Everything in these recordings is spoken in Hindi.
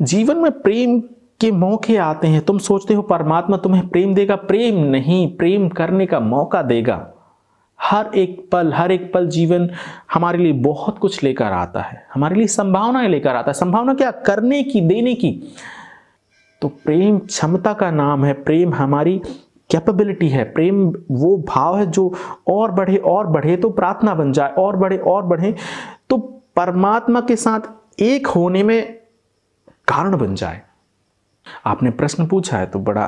जीवन में प्रेम के मौके आते हैं। तुम सोचते हो परमात्मा तुम्हें प्रेम देगा, प्रेम नहीं, प्रेम करने का मौका देगा। हर एक पल जीवन हमारे लिए बहुत कुछ लेकर आता है, हमारे लिए संभावनाएं लेकर आता है। संभावना क्या? करने की, देने की। तो प्रेम क्षमता का नाम है, प्रेम हमारी कैपेबिलिटी है। प्रेम वो भाव है जो और बढ़े और बढ़े तो प्रार्थना बन जाए, और बढ़े और बढ़े तो परमात्मा के साथ एक होने में कारण बन जाए। आपने प्रश्न पूछा है तो बड़ा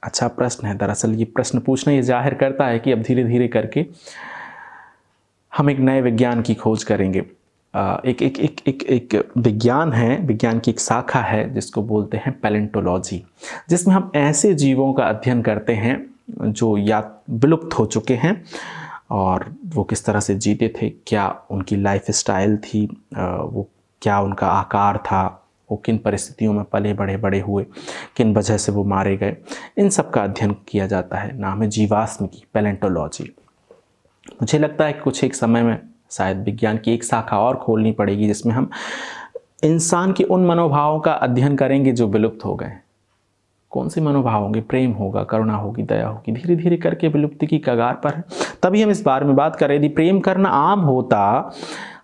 अच्छा प्रश्न है। दरअसल ये प्रश्न पूछना ये जाहिर करता है कि अब धीरे धीरे करके हम एक नए विज्ञान की खोज करेंगे। एक विज्ञान है, विज्ञान की एक शाखा है जिसको बोलते हैं पैलेंटोलॉजी, जिसमें हम ऐसे जीवों का अध्ययन करते हैं जो या विलुप्त हो चुके हैं और वो किस तरह से जीते थे, क्या उनकी लाइफ स्टाइल थी, वो क्या उनका आकार था, वो किन परिस्थितियों में पले बड़े हुए, किन वजह से वो मारे गए, इन सब का अध्ययन किया जाता है। नाम है जीवाश्म की, पैलेंटोलॉजी। मुझे लगता है कि कुछ एक समय में शायद विज्ञान की एक शाखा और खोलनी पड़ेगी जिसमें हम इंसान के उन मनोभावों का अध्ययन करेंगे जो विलुप्त हो गए। कौन से मनोभाव होंगे? प्रेम होगा, करुणा होगी, दया होगी, धीरे धीरे करके विलुप्ति की कगार पर है। तभी हम इस बारे में बात कर रहे। यदि प्रेम करना आम होता,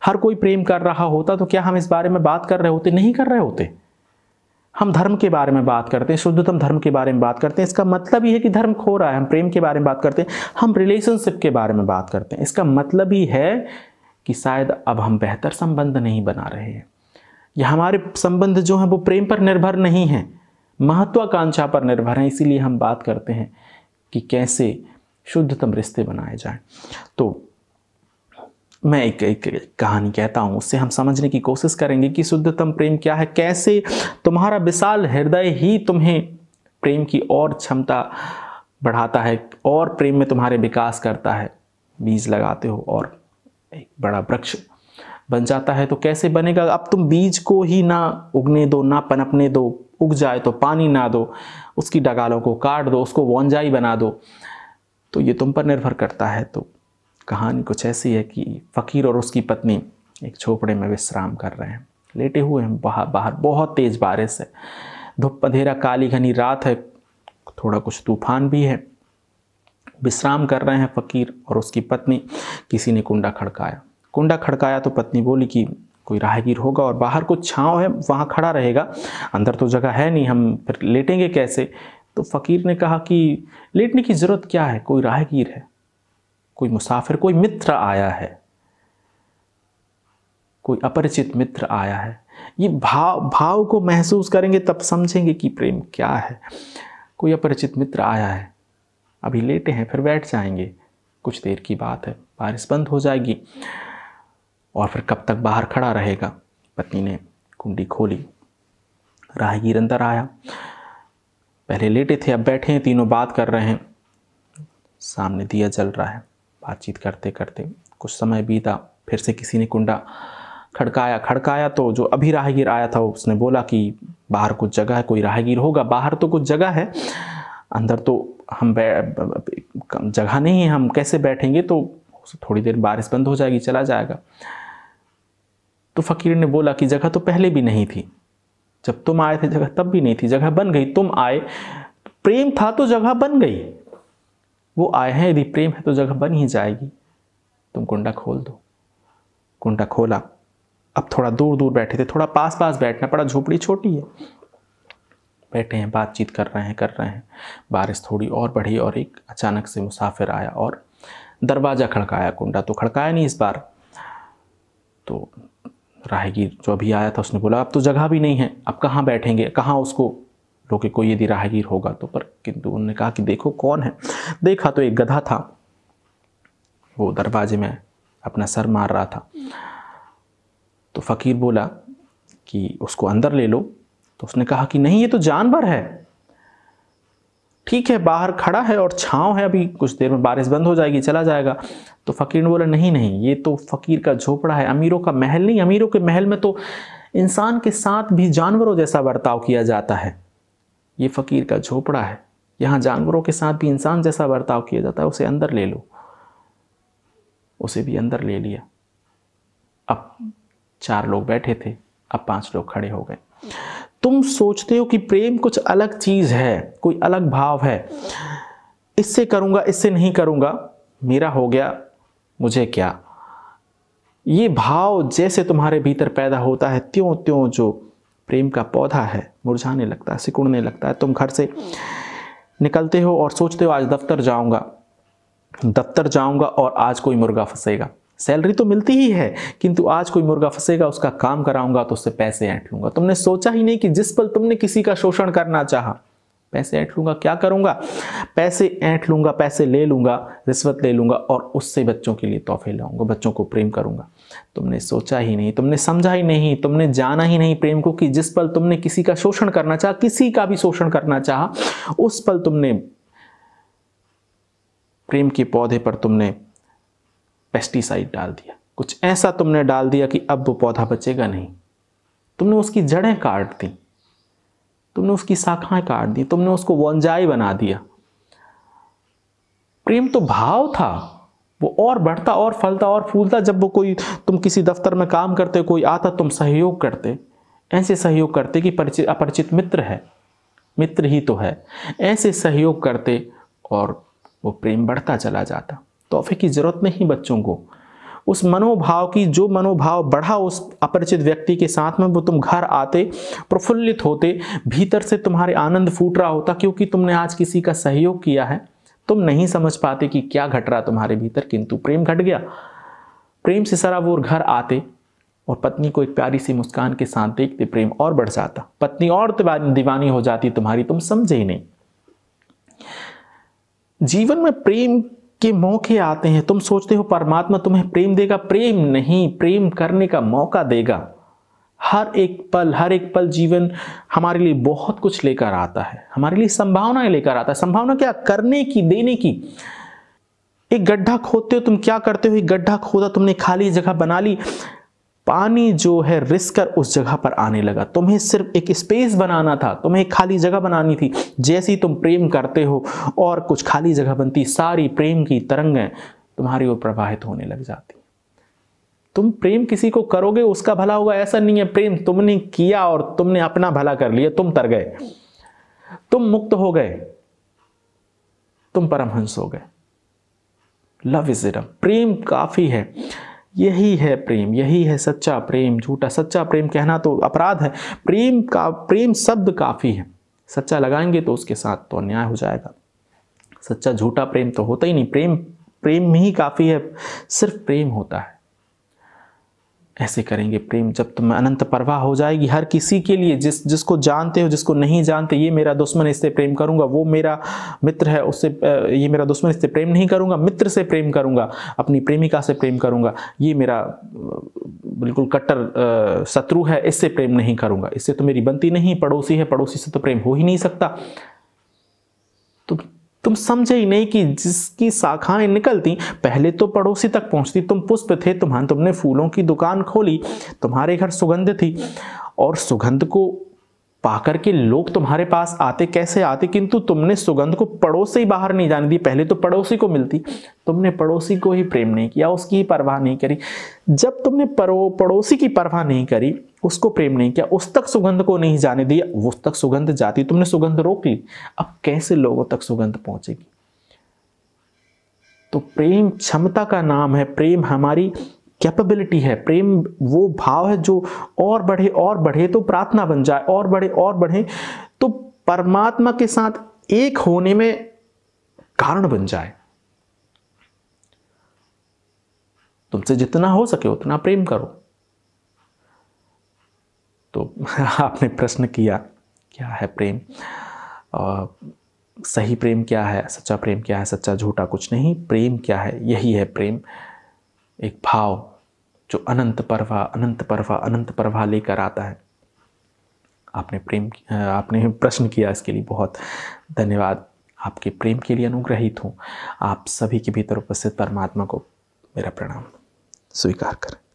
हर कोई प्रेम कर रहा होता, तो क्या हम इस बारे में बात कर रहे होते? नहीं कर रहे होते। हम धर्म के बारे में बात करते हैं, शुद्धतम धर्म के बारे में बात करते हैं। इसका मतलब ही है कि धर्म खो रहा है। हम प्रेम के बारे में बात करते हैं, हम रिलेशनशिप के बारे में बात करते हैं। इसका मतलब ही है कि शायद अब हम बेहतर संबंध नहीं बना रहे हैं, या हमारे संबंध जो हैं वो प्रेम पर निर्भर नहीं हैं, महत्वाकांक्षा पर निर्भर हैं। इसीलिए हम बात करते हैं कि कैसे शुद्धतम रिश्ते बनाए जाएं। तो मैं एक कहानी कहता हूँ, उससे हम समझने की कोशिश करेंगे कि शुद्धतम प्रेम क्या है, कैसे तुम्हारा विशाल हृदय ही तुम्हें प्रेम की और क्षमता बढ़ाता है और प्रेम में तुम्हारे विकास करता है। बीज लगाते हो और एक बड़ा वृक्ष बन जाता है। तो कैसे बनेगा? अब तुम बीज को ही ना उगने दो, ना पनपने दो, उग जाए तो पानी ना दो, उसकी डगालों को काट दो, उसको बोंजाई बना दो, तो ये तुम पर निर्भर करता है। तो कहानी कुछ ऐसी है कि फ़कीर और उसकी पत्नी एक झोपड़े में विश्राम कर रहे हैं, लेटे हुए हैं। बाहर बहुत तेज़ बारिश है, धूप अंधेरा, काली घनी रात है, थोड़ा कुछ तूफान भी है। विश्राम कर रहे हैं फ़कीर और उसकी पत्नी। किसी ने कुंडा खड़काया तो पत्नी बोली कि कोई राहगीर होगा और बाहर कुछ छाँव है, वहाँ खड़ा रहेगा, अंदर तो जगह है नहीं, हम फिर लेटेंगे कैसे? तो फ़कीर ने कहा कि लेटने की ज़रूरत क्या है, कोई राहगीर है, कोई मुसाफिर, कोई मित्र आया है, कोई अपरिचित मित्र आया है। ये भाव को महसूस करेंगे तब समझेंगे कि प्रेम क्या है। कोई अपरिचित मित्र आया है, अभी लेटे हैं, फिर बैठ जाएंगे, कुछ देर की बात है, बारिश बंद हो जाएगी और फिर कब तक बाहर खड़ा रहेगा। पत्नी ने कुंडी खोली, राहगीर अंदर आया। पहले लेटे थे, अब बैठे हैं, तीनों बात कर रहे हैं, सामने दिया जल रहा है। बातचीत करते करते कुछ समय बीता, फिर से किसी ने कुंडा खड़काया तो जो अभी राहगीर आया था उसने बोला कि बाहर कुछ जगह है, कोई राहगीर होगा, बाहर तो कुछ जगह है, अंदर तो हम जगह नहीं है, हम कैसे बैठेंगे, तो थोड़ी देर बारिश बंद हो जाएगी, चला जाएगा। तो फ़कीर ने बोला कि जगह तो पहले भी नहीं थी, जब तुम आए थे जगह तब भी नहीं थी, जगह बन गई, तुम आए, प्रेम था तो जगह बन गई, वो आए हैं, यदि प्रेम है तो जगह बन ही जाएगी, तुम कुंडा खोल दो। कुंडा खोला। अब थोड़ा दूर दूर बैठे थे, थोड़ा पास पास बैठना पड़ा, झोपड़ी छोटी है, बैठे हैं, बातचीत कर रहे हैं। बारिश थोड़ी और बढ़ी और एक अचानक से मुसाफिर आया और दरवाज़ा खड़काया। कुंडा तो खड़काया नहीं इस बार। तो राहगीर जो अभी आया था उसने बोला अब तो जगह भी नहीं है, अब कहाँ बैठेंगे, कहाँ उसको रोके, कोई यदि राहगीर होगा तो। पर किंतु उन्होंने कहा कि देखो कौन है। देखा तो एक गधा था, वो दरवाजे में अपना सर मार रहा था। तो फ़कीर बोला कि उसको अंदर ले लो। तो उसने कहा कि नहीं, ये तो जानवर है, ठीक है बाहर खड़ा है और छाँव है, अभी कुछ देर में बारिश बंद हो जाएगी, चला जाएगा। तो फ़कीर ने बोला नहीं, ये तो फ़कीर का झोपड़ा है, अमीरों का महल नहीं। अमीरों के महल में तो इंसान के साथ भी जानवरों जैसा बर्ताव किया जाता है, ये फ़कीर का झोपड़ा है, यहाँ जानवरों के साथ भी इंसान जैसा बर्ताव किया जाता है, उसे अंदर ले लो। उसे भी अंदर ले लिया। अब 4 लोग बैठे थे, अब 5 लोग खड़े हो गए। तुम सोचते हो कि प्रेम कुछ अलग चीज है, कोई अलग भाव है, इससे करूंगा इससे नहीं करूंगा, मेरा हो गया मुझे क्या। ये भाव जैसे तुम्हारे भीतर पैदा होता है त्यों त्यों जो प्रेम का पौधा है मुरझाने लगता है, सिकुड़ने लगता है। तुम घर से निकलते हो और सोचते हो आज दफ्तर जाऊंगा और आज कोई मुर्गा फंसेगा। सैलरी तो मिलती ही है, किंतु आज कोई मुर्गा फंसेगा, उसका काम कराऊंगा तो उससे पैसे ऐंठ लूंगा। तुमने सोचा ही नहीं कि जिस पल तुमने किसी का शोषण करना चाहा, पैसे ऐंठ लूंगा, क्या करूंगा, पैसे ऐंठ लूंगा, पैसे ले लूंगा, रिश्वत ले लूंगा और उससे बच्चों के लिए तोहफे लाऊंगा, बच्चों को प्रेम करूंगा। तुमने सोचा ही नहीं, तुमने समझा ही नहीं, तुमने जाना ही नहीं प्रेम को, कि जिस पल तुमने किसी का शोषण करना चाहा, किसी का भी शोषण करना चाहा, उस पल तुमने प्रेम के पौधे पर तुमने पेस्टिसाइड डाल दिया, कुछ ऐसा तुमने डाल दिया कि अब वो पौधा बचेगा नहीं। तुमने उसकी जड़ें काट दी, तुमने उसकी शाखाएं काट दी, तुमने उसको वंजाई बना दिया। प्रेम तो भाव था, वो और बढ़ता और फलता और फूलता। जब वो कोई, तुम किसी दफ्तर में काम करते, कोई आता, तुम सहयोग करते, ऐसे सहयोग करते कि परिचित अपरिचित मित्र है, मित्र ही तो है, ऐसे सहयोग करते और वो प्रेम बढ़ता चला जाता। तोहफे की जरूरत नहीं बच्चों को, उस मनोभाव की, जो मनोभाव बढ़ा उस अपरिचित व्यक्ति के साथ में, वो तुम घर आते प्रफुल्लित होते, भीतर से तुम्हारे आनंद फूट रहा होता, क्योंकि तुमने आज किसी का सहयोग किया है। तुम नहीं समझ पाते कि क्या घट रहा तुम्हारे भीतर, किंतु प्रेम घट गया। प्रेम से सराबोर घर आते और पत्नी को एक प्यारी सी मुस्कान के साथ देखते, प्रेम और बढ़ जाता, पत्नी और दीवानी हो जाती तुम्हारी, तुम समझे ही नहीं। जीवन में प्रेम के मौके आते हैं, तुम सोचते हो परमात्मा तुम्हें प्रेम देगा, प्रेम नहीं, प्रेम करने का मौका देगा। हर एक पल जीवन हमारे लिए बहुत कुछ लेकर आता है, हमारे लिए संभावनाएं लेकर आता है। संभावना क्या? करने की, देने की। एक गड्ढा खोदते हो, तुम क्या करते हो, एक गड्ढा खोदा तुमने, खाली जगह बना ली, पानी जो है रिस कर उस जगह पर आने लगा। तुम्हें सिर्फ एक स्पेस बनाना था, तुम्हें एक खाली जगह बनानी थी। जैसे ही तुम प्रेम करते हो और कुछ खाली जगह बनती, सारी प्रेम की तरंगें तुम्हारी ओर प्रवाहित होने लग जाती। तुम प्रेम किसी को करोगे उसका भला होगा, ऐसा नहीं है। प्रेम तुमने किया और तुमने अपना भला कर लिया, तुम तर गए, तुम मुक्त हो गए, तुम परमहंस हो गए। लव इज इनफ, प्रेम काफी है, यही है प्रेम, यही है सच्चा प्रेम। झूठा सच्चा प्रेम कहना तो अपराध है। प्रेम शब्द काफी है। सच्चा लगाएंगे तो उसके साथ तो अन्याय हो जाएगा। सच्चा झूठा प्रेम तो होता ही नहीं। प्रेम ही काफी है, सिर्फ प्रेम होता है। ऐसे करेंगे प्रेम, जब तुम अनंत परवाह हो जाएगी हर किसी के लिए, जिसको जानते हो, जिसको नहीं जानते। ये मेरा दुश्मन, इससे प्रेम करूंगा, वो मेरा मित्र है, उससे, ये मेरा दुश्मन, इससे प्रेम नहीं करूंगा, मित्र से प्रेम करूंगा, अपनी प्रेमिका से प्रेम करूंगा। ये मेरा बिल्कुल कट्टर शत्रु है, इससे प्रेम नहीं करूंगा, इससे तो मेरी बनती नहीं। पड़ोसी है, पड़ोसी से तो प्रेम हो ही नहीं सकता। तुम समझे ही नहीं कि जिसकी शाखाएं निकलती, पहले तो पड़ोसी तक पहुंचती। तुम पुष्प थे, तुमने फूलों की दुकान खोली, तुम्हारे घर सुगंध थी, और सुगंध को पाकर के लोग तुम्हारे पास आते, कैसे आते, किंतु तुमने सुगंध को पड़ोस से ही बाहर नहीं जाने दी। पहले तो पड़ोसी को मिलती, तुमने पड़ोसी को ही प्रेम नहीं किया, उसकी ही परवाह नहीं करी। जब तुमने पड़ोसी की परवाह नहीं करी, उसको प्रेम नहीं किया, उस तक सुगंध को नहीं जाने दिया, उस तक सुगंध जाती, तुमने सुगंध रोक ली। अब कैसे लोगों तक सुगंध पहुंचेगी? तो प्रेम क्षमता का नाम है, प्रेम हमारी कैपेबिलिटी है। प्रेम वो भाव है जो और बढ़े और बढ़े तो प्रार्थना बन जाए, और बढ़े और बढ़े तो परमात्मा के साथ एक होने में कारण बन जाए। तुमसे जितना हो सके उतना प्रेम करो। तो आपने प्रश्न किया, क्या है प्रेम, सही प्रेम क्या है, सच्चा प्रेम क्या है, सच्चा झूठा कुछ नहीं। प्रेम क्या है? यही है प्रेम, एक भाव जो अनंत परवाह लेकर आता है। आपने प्रश्न किया, इसके लिए बहुत धन्यवाद। आपके प्रेम के लिए अनुग्रहित हूँ। आप सभी के भीतर उपस्थित परमात्मा को मेरा प्रणाम स्वीकार करें।